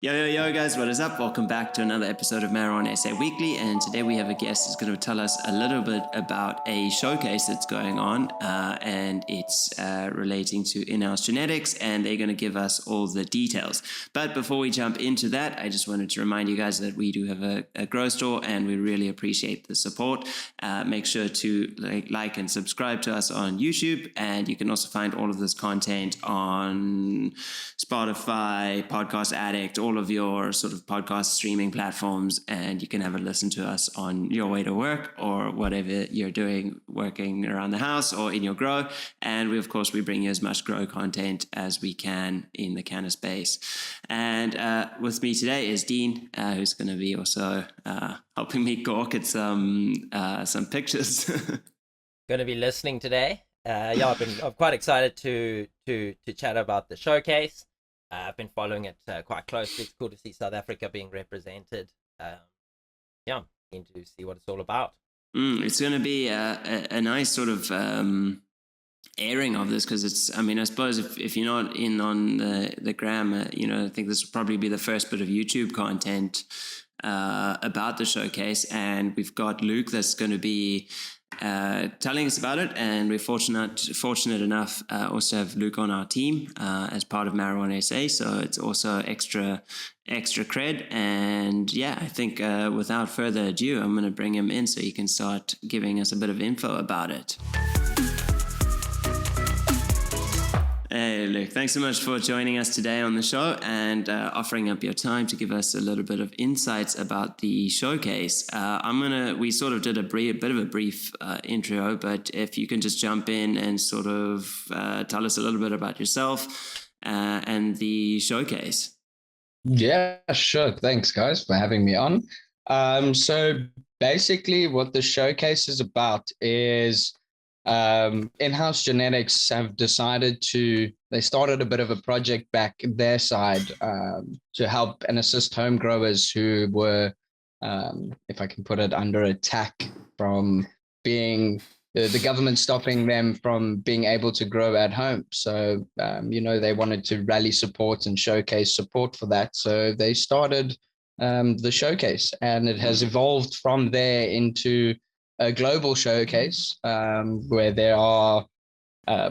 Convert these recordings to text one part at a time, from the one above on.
Yo, guys, what is up? Welcome back to another episode of Marijuana SA Weekly. And today we have a guest who's going to tell us a little bit about a showcase that's going on. And it's relating to Inhouse genetics. And they're going to give us all the details. But before we jump into that, I just wanted to remind you guys that we do have a grow store and we really appreciate the support. Make sure to like and subscribe to us on YouTube. And you can also find all of this content on Spotify, Podcast Addict, all of your sort of podcast streaming platforms, and you can have a listen to us on your way to work or whatever you're doing, working around the house or in your grow. And we, of course, we bring you as much grow content as we can in the cannabis space. And with me today is Dean, who's going to be also helping me gawk at some pictures. Going to be listening today. I'm quite excited to chat about the showcase. I've been following it quite closely. It's cool to see South Africa being represented. I'm keen to see what it's all about. It's going to be a nice sort of airing of this, because it's, I suppose if you're not in on the gram, I think this will probably be the first bit of YouTube content about the showcase. And we've got Luke that's going to be telling us about it, and we're fortunate enough also have Luke on our team as part of Marijuana SA, so it's also extra cred. And I think without further ado, I'm going to bring him in so he can start giving us a bit of info about it. Hey, Luke, thanks so much for joining us today on the show and offering up your time to give us a little bit of insights about the showcase. We sort of did a bit of a brief intro, but if you can just jump in and sort of tell us a little bit about yourself and the showcase. Yeah, sure. Thanks, guys, for having me on. So basically what the showcase is about is Inhouse Genetics have decided they started a bit of a project back their side to help and assist home growers who were, if I can put it, under attack from being the government stopping them from being able to grow at home. So, they wanted to rally support and showcase support for that. So they started the showcase, and it has evolved from there into a global showcase where there are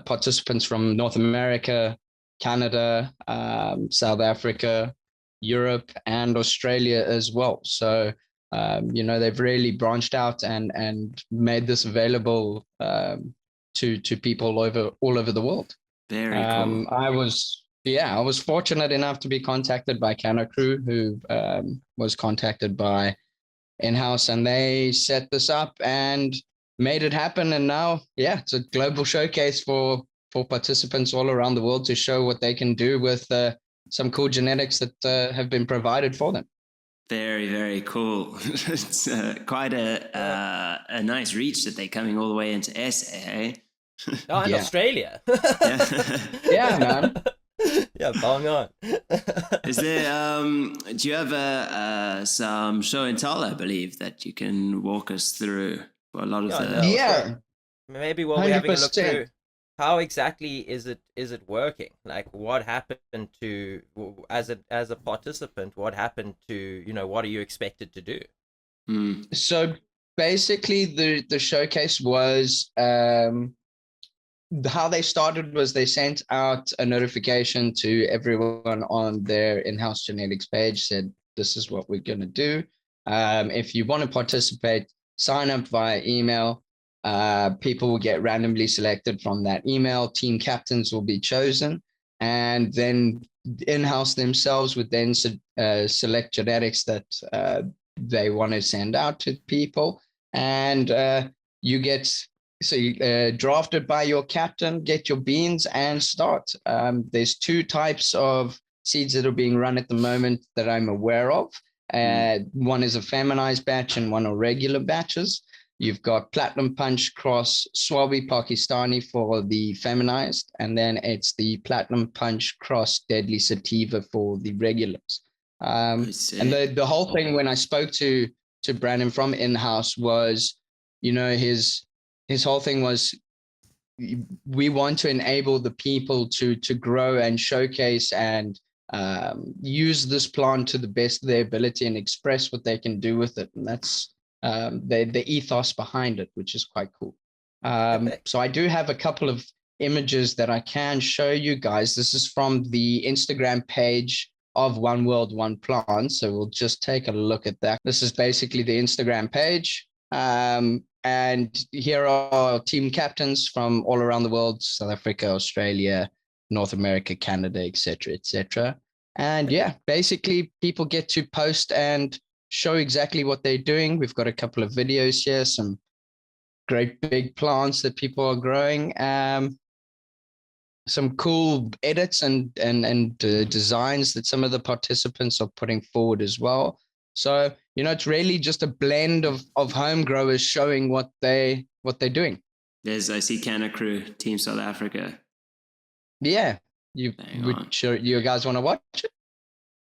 participants from North America, Canada, South Africa, Europe, and Australia as well. So, they've really branched out and made this available to people all over the world. Very cool. I was fortunate enough to be contacted by Canna Crew, who was contacted by Inhouse, and they set this up and made it happen. And now, it's a global showcase for participants all around the world to show what they can do with some cool genetics that have been provided for them. Very, very cool. It's quite a nice reach that they're coming all the way into SA, eh? Oh, in Australia. Yeah, man. Yeah, bang on. Is there do you have some show and tell, I believe, that you can walk us through for a lot of the maybe while we're having a look through, how exactly is it working? Like, what happened to, as a participant, what happened to, what are you expected to do? So basically the showcase was how they started was they sent out a notification to everyone on their Inhouse Genetics page, said, this is what we're going to do. If you want to participate, sign up via email. People will get randomly selected from that email. Team captains will be chosen. And then Inhouse themselves would then select genetics that they want to send out to people. And you get... So you drafted by your captain, get your beans and start. There's two types of seeds that are being run at the moment that I'm aware of. One is a feminized batch and one are regular batches. You've got Platinum Punch Cross Swabi Pakistani for the feminized, and then it's the Platinum Punch Cross Deadly Sativa for the regulars. And the whole thing, when I spoke to Brandon from Inhouse, was, his whole thing was, we want to enable the people to grow and showcase and use this plant to the best of their ability and express what they can do with it. And that's the ethos behind it, which is quite cool. So I do have a couple of images that I can show you guys. This is from the Instagram page of One World, One Plant. So we'll just take a look at that. This is basically the Instagram page. And here are team captains from all around the world: South Africa, Australia, North America, Canada, etc., etc. And yeah, basically people get to post and show exactly what they're doing. We've got a couple of videos here, some great big plants that people are growing, some cool edits and designs that some of the participants are putting forward as well. So, it's really just a blend of home growers showing what they're doing. I see Canna Crew, Team South Africa. Yeah. You guys want to watch it?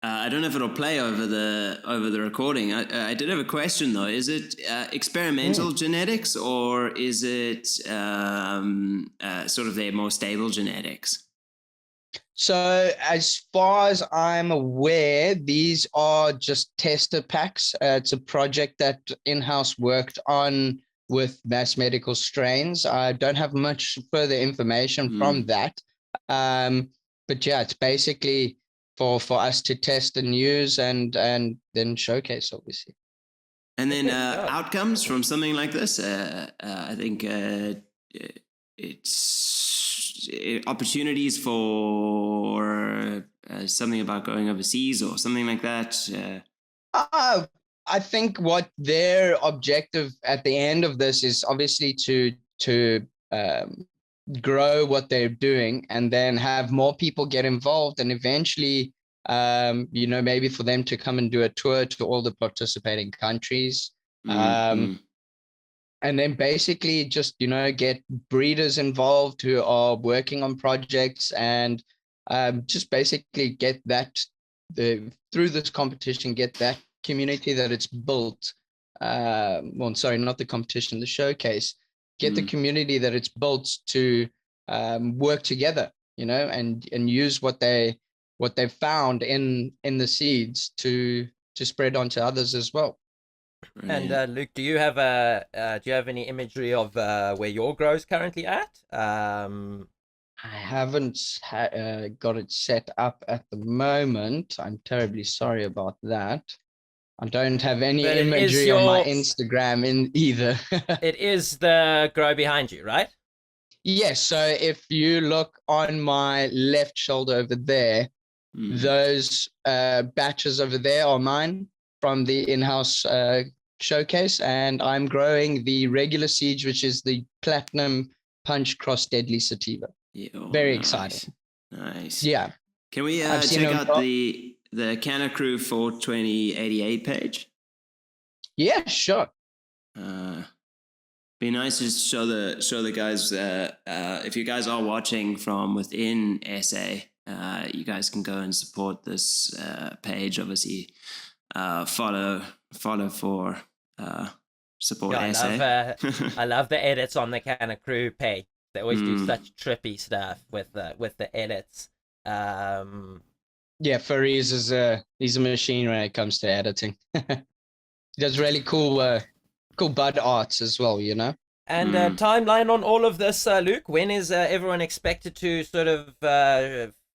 I don't know if it'll play over the recording. I did have a question though. Is it experimental genetics, or is it sort of their more stable genetics? So as far as I'm aware, these are just tester packs. It's a project that Inhouse worked on with mass medical strains. I don't have much further information from that. But yeah, it's basically for us to test and use and then showcase, obviously. And then outcomes from something like this, I think it's opportunities for something about going overseas or something like that. I think what their objective at the end of this is obviously to grow what they're doing and then have more people get involved, and eventually maybe for them to come and do a tour to all the participating countries. And then basically just, get breeders involved who are working on projects, and just basically get that through this competition, get that community that it's built. Not the competition, the showcase. Get the community that it's built to work together, and use what they've found in the seeds to spread onto others as well. Brilliant. And Luke, do you have any imagery of where your grow is currently at? I haven't got it set up at the moment. I'm terribly sorry about that. I don't have any imagery on my Instagram in either. It is the grow behind you, right? Yes. So if you look on my left shoulder over there, those batches over there are mine from the Inhouse showcase, and I'm growing the regular seeds, which is the Platinum Punch Cross Deadly Sativa. Very exciting. Nice. Yeah. Can we check out the Canna Crew 42088 page? Yeah, sure. Be nice to show the guys. If you guys are watching from within SA, you guys can go and support this page. Obviously, follow for support SA. I love the edits on the Canna Crew page. They always do such trippy stuff with the edits. Yeah, Fariz he's a machine when it comes to editing. He does really cool bud arts as well, And timeline on all of this, Luke. When is everyone expected to sort of?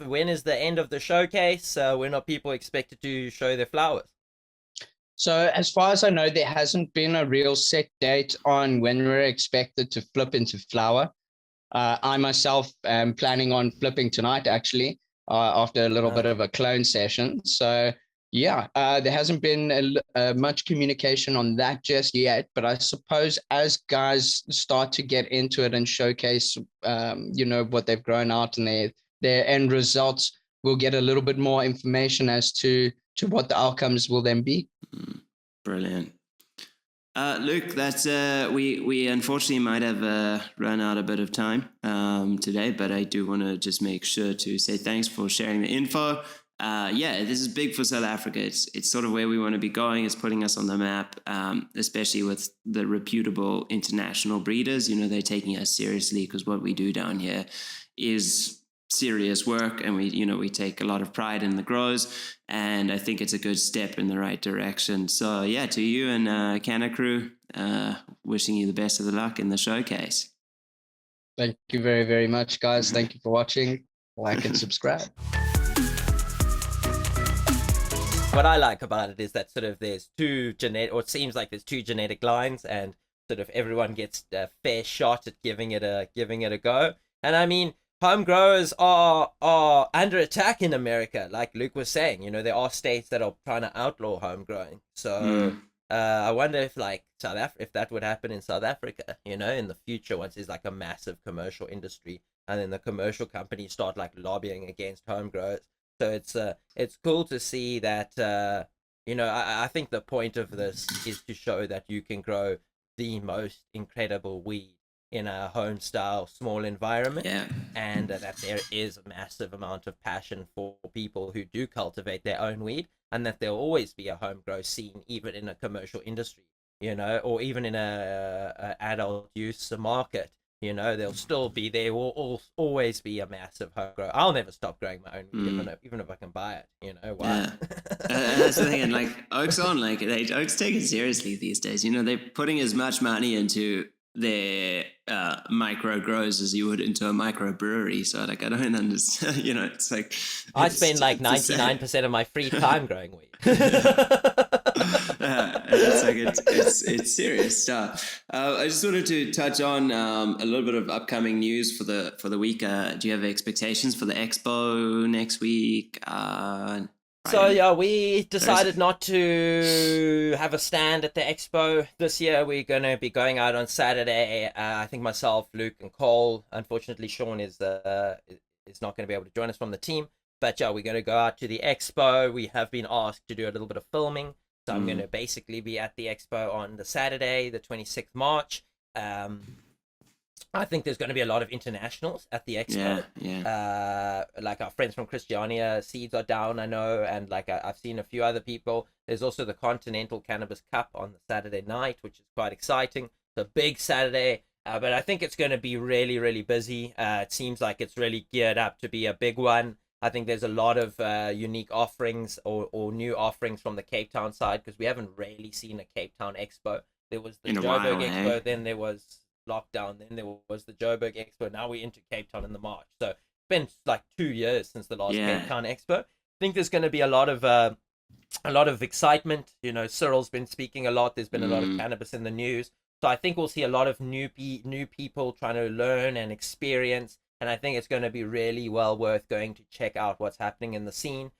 When is the end of the showcase? When are people expected to show their flowers? So as far as I know, there hasn't been a real set date on when we're expected to flip into flower. I myself am planning on flipping tonight, actually, after a little bit of a clone session. So yeah, there hasn't been much communication on that just yet, but I suppose as guys start to get into it and showcase, what they've grown out and their end results, we'll get a little bit more information as to what the outcomes will then be. Brilliant. Luke, that's we unfortunately might have run out a bit of time today, but I do want to just make sure to say thanks for sharing the info. This is big for South Africa. It's sort of where we want to be going. It's putting us on the map, especially with the reputable international breeders. They're taking us seriously because what we do down here is serious work, and we take a lot of pride in the grows, and I think it's a good step in the right direction. So yeah, to you and Canna Crew, wishing you the best of the luck in the showcase. Thank you very, very much, guys. Thank you for watching. Like and subscribe. What I like about it is that sort of there's two genetic, or it seems like there's two genetic lines, and sort of everyone gets a fair shot at giving it a go. And I mean, home growers are under attack in America, like Luke was saying. There are states that are trying to outlaw home growing. So I wonder if like if that would happen in South Africa, in the future, once there's like a massive commercial industry, and then the commercial companies start like lobbying against home growers. So it's cool to see that. I think the point of this is to show that you can grow the most incredible weed in a home style small environment, and that there is a massive amount of passion for people who do cultivate their own weed, and that there'll always be a home grow scene even in a commercial industry, or even in a adult use market. There'll still be, there will always be a massive home grow. I'll never stop growing my own weed, even if I can buy it. Why? That's the thing, and like Oaks Oaks take it seriously these days. They're putting as much money into their micro grows as you would into a micro brewery. So like I don't understand. It's like I spend like 99% of my free time growing weed. It's serious stuff. I just wanted to touch on a little bit of upcoming news for the week. Do you have expectations for the expo next week? So yeah, we decided not to have a stand at the expo this year. We're going to be going out on Saturday. I think myself, Luke, and Cole. Unfortunately, Sean is not going to be able to join us from the team. But yeah, we're going to go out to the expo. We have been asked to do a little bit of filming. So I'm going to basically be at the expo on the Saturday, the 26th March. I think there's going to be a lot of internationals at the expo. Like our friends from Christiania, Seeds are down, I know, and like I've seen a few other people. There's also the Continental Cannabis Cup on the Saturday night, which is quite exciting. It's a big Saturday, but I think it's going to be really, really busy. It seems like it's really geared up to be a big one. I think there's a lot of unique offerings or new offerings from the Cape Town side, because we haven't really seen a Cape Town expo. There was the Joburg Expo, then there was lockdown, then there was the Joburg Expo. Now we're into Cape Town in the March. So it's been like 2 years since the last Cape Town Expo. I think there's going to be a lot of excitement. Cyril's been speaking a lot. There's been a lot of cannabis in the news. So I think we'll see a lot of new people trying to learn and experience. And I think it's going to be really well worth going to check out what's happening in the scene,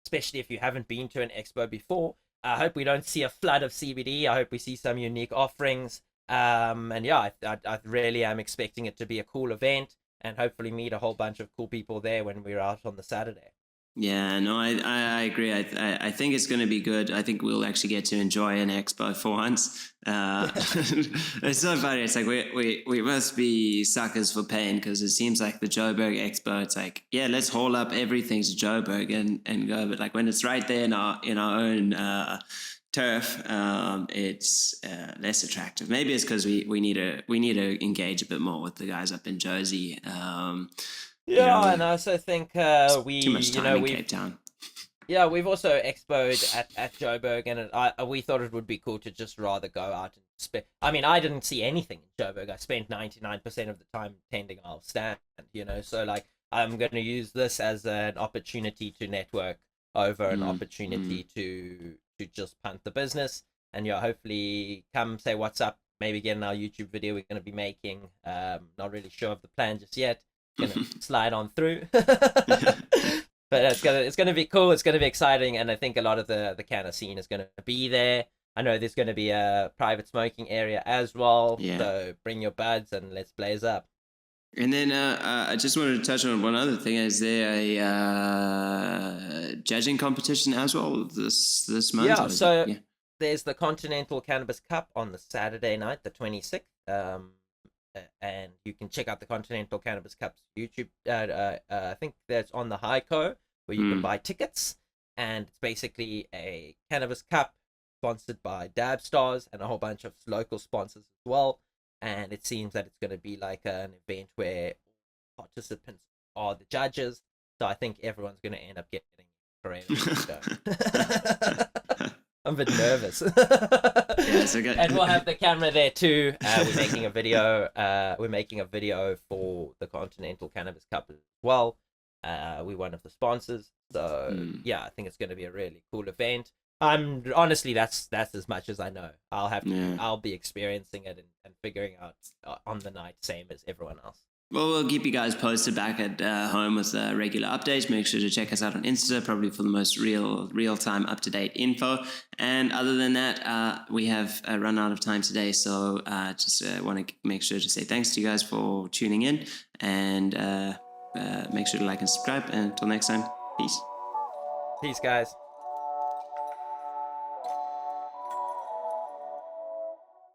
especially if you haven't been to an expo before. I hope we don't see a flood of CBD. I hope we see some unique offerings. And yeah, I really am expecting it to be a cool event, and hopefully meet a whole bunch of cool people there when we're out on the Saturday. Yeah, no, I agree. I think it's going to be good. I think we'll actually get to enjoy an expo for once. It's so funny. It's like we must be suckers for pain, because it seems like the Joburg Expo, it's like, yeah, let's haul up everything to Joburg and go. But like when it's right there in our own turf, it's less attractive. Maybe it's because we need to engage a bit more with the guys up in Josie. And I also think too much time in Cape Town. Yeah, we've also expoed at Joburg, and we thought it would be cool to just rather go out and spend. I mean, I didn't see anything in Joburg. I spent 99% of the time tending our stand, so like I'm going to use this as an opportunity to network over an opportunity to just punt the business, and hopefully come say what's up, maybe get in our YouTube video we're going to be making. Not really sure of the plan just yet. Gonna slide on through. But it's gonna be cool. It's gonna be exciting, and I think a lot of the canna scene is gonna be there. I know there's gonna be a private smoking area as well. So bring your buds and let's blaze up. And then I just wanted to touch on one other thing. Is there a judging competition as well this month? Yeah. So there's the Continental Cannabis Cup on the Saturday night, the 26th. And you can check out the Continental Cannabis Cup's YouTube. I think that's on the Highco, where you can buy tickets, and it's basically a cannabis cup sponsored by Dab Stars and a whole bunch of local sponsors as well. And it seems that it's going to be like an event where participants are the judges. So I think everyone's going to end up getting creative. I'm a bit nervous. Yeah, so good. And we'll have the camera there too. We're making a video. We're making a video for the Continental Cannabis Cup as well. We're one of the sponsors. So yeah, I think it's going to be a really cool event. Honestly, that's as much as I know. I'll be experiencing it and figuring out on the night, same as everyone else. Well, we'll keep you guys posted back at home with regular updates. Make sure to check us out on Insta, probably for the most real-time, up-to-date info. And other than that, we have run out of time today. So just want to make sure to say thanks to you guys for tuning in. And make sure to like and subscribe. And until next time, peace. Peace, guys.